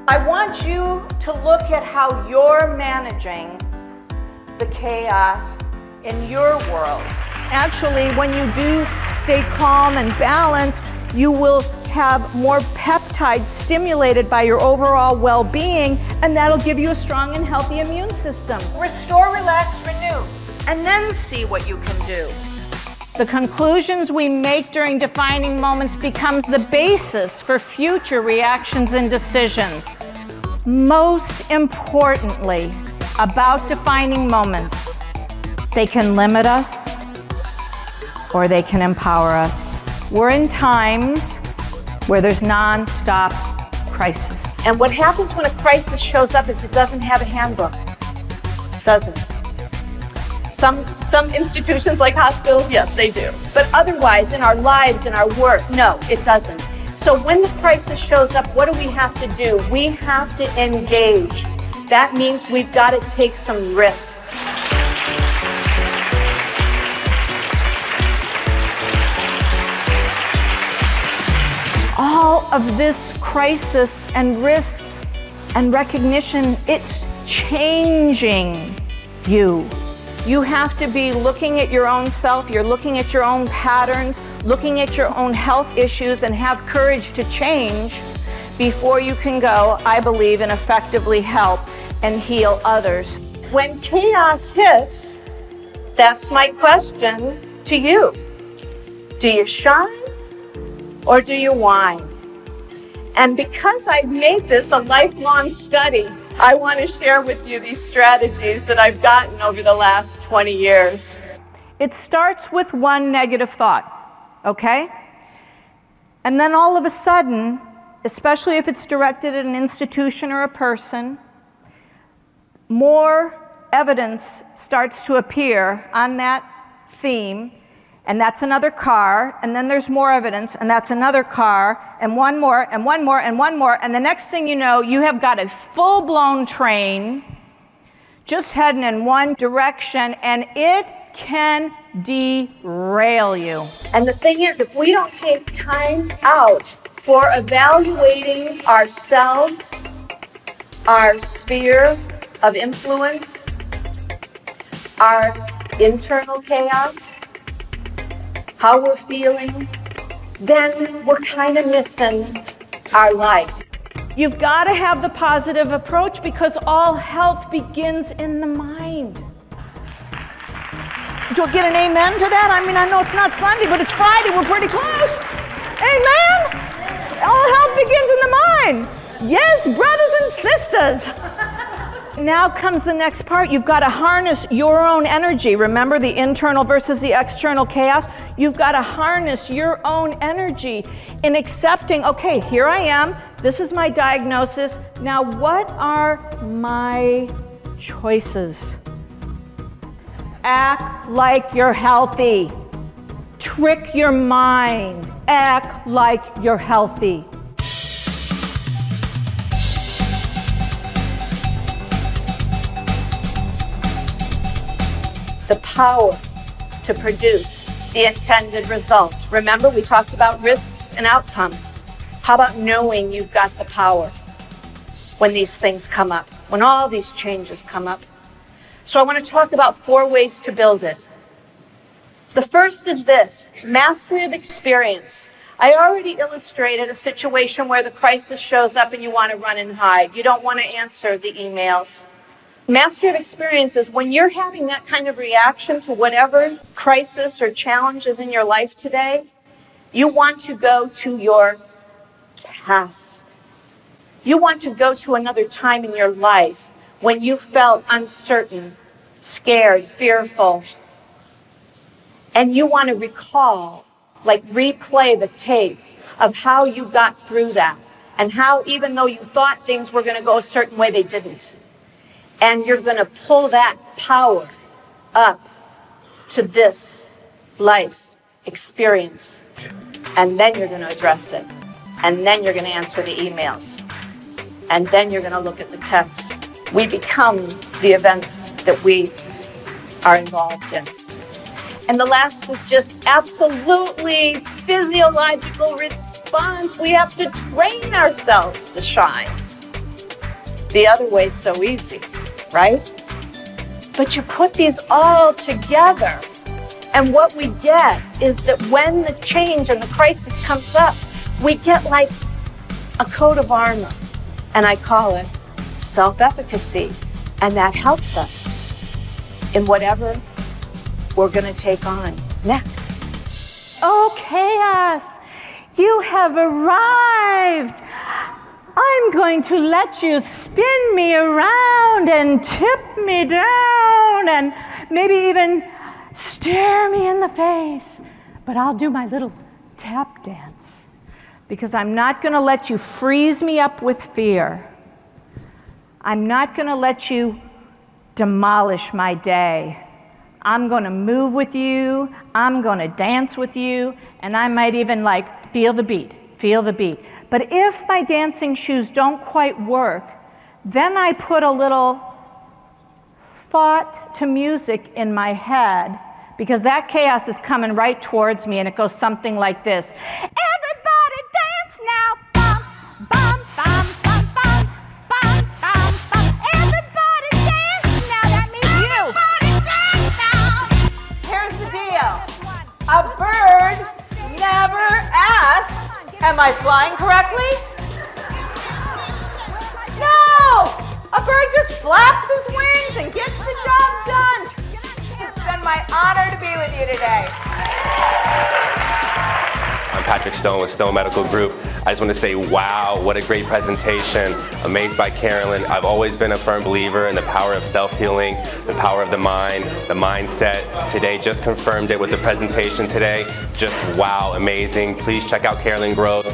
I want you to look at how you're managing the chaos in your world. Actually, when you do stay calm and balanced, you will have more peptides stimulated by your overall well-being, and that'll give you a strong and healthy immune system. Restore, relax, renew, and then see what you can do. The conclusions we make during defining moments becomes the basis for future reactions and decisions. Most importantly, about defining moments, they can limit us or they can empower us. We're in times where there's non-stop crisis. And what happens when a crisis shows up is it doesn't have a handbook. It doesn't. Some institutions like hospitals, yes, they do. But otherwise, in our lives, in our work, no, it doesn't. So when the crisis shows up, what do we have to do? We have to engage. That means we've got to take some risks. All of this crisis and risk and recognition, it's changing you. You have to be looking at your own self, you're looking at your own patterns, looking at your own health issues, and have courage to change before you can go, I believe, and effectively help and heal others. When chaos hits, that's my question to you. Do you shine or do you whine? And because I've made this a lifelong study, I want to share with you these strategies that I've gotten over the last 20 years. It starts with one negative thought, okay? And then all of a sudden, especially if it's directed at an institution or a person, more evidence starts to appear on that theme, and that's another car, and then there's more evidence, and that's another car, and one more, and one more, and one more, and the next thing you know, you have got a full-blown train just heading in one direction, and it can derail you. And the thing is, if we don't take time out for evaluating ourselves, our sphere of influence, our internal chaos, how we're feeling, then we're kind of missing our life. You've got to have the positive approach because all health begins in the mind. Do I get an amen to that? I mean, I know it's not Sunday, but it's Friday. We're pretty close. Amen? All health begins in the mind. Yes, brothers and sisters. Now comes the next part. You've got to harness your own energy. Remember the internal versus the external chaos? You've got to harness your own energy in accepting, okay, here I am. This is my diagnosis. Now, what are my choices? Act like you're healthy. Trick your mind. Act like you're healthy. The power to produce the intended result. Remember, we talked about risks and outcomes. How about knowing you've got the power when these things come up, when all these changes come up? So I want to talk about 4 ways to build it. The first is this, mastery of experience. I already illustrated a situation where the crisis shows up and you want to run and hide. You don't want to answer the emails. Mastery of experience is when you're having that kind of reaction to whatever crisis or challenge is in your life today, you want to go to your past. You want to go to another time in your life when you felt uncertain, scared, fearful, and you want to recall, like replay the tape of how you got through that and how even though you thought things were going to go a certain way, they didn't. And you're going to pull that power up to this life experience. And then you're going to address it. And then you're going to answer the emails. And then you're going to look at the text. We become the events that we are involved in. And the last is just absolutely physiological response. We have to train ourselves to shine. The other way's so easy, right? But you put these all together, and what we get is that when the change and the crisis comes up, we get like a coat of armor, and I call it self-efficacy, and that helps us in whatever we're going to take on next. Oh, chaos, you have arrived. I'm going to let you spin me around and tip me down and maybe even stare me in the face. But I'll do my little tap dance because I'm not going to let you freeze me up with fear. I'm not going to let you demolish my day. I'm going to move with you, I'm going to dance with you, and I might even like feel the beat. But if my dancing shoes don't quite work, then I put a little thought to music in my head, because that chaos is coming right towards me, and it goes something like this. Everybody dance now, bum, bum, bum, bum, bum, bum, bum, bum. Everybody dance now, that means you. Here's the deal. A bird never asks, am I flying correctly? No! A bird just flaps his wings and gets the job done. It's been my honor to be with you today. I'm Patrick Stone with Stone Medical Group. I just want to say, wow, what a great presentation. Amazed by Carolyn. I've always been a firm believer in the power of self-healing, the power of the mind, the mindset. Today just confirmed it with the presentation today. Just wow, amazing. Please check out Carolyn Gross.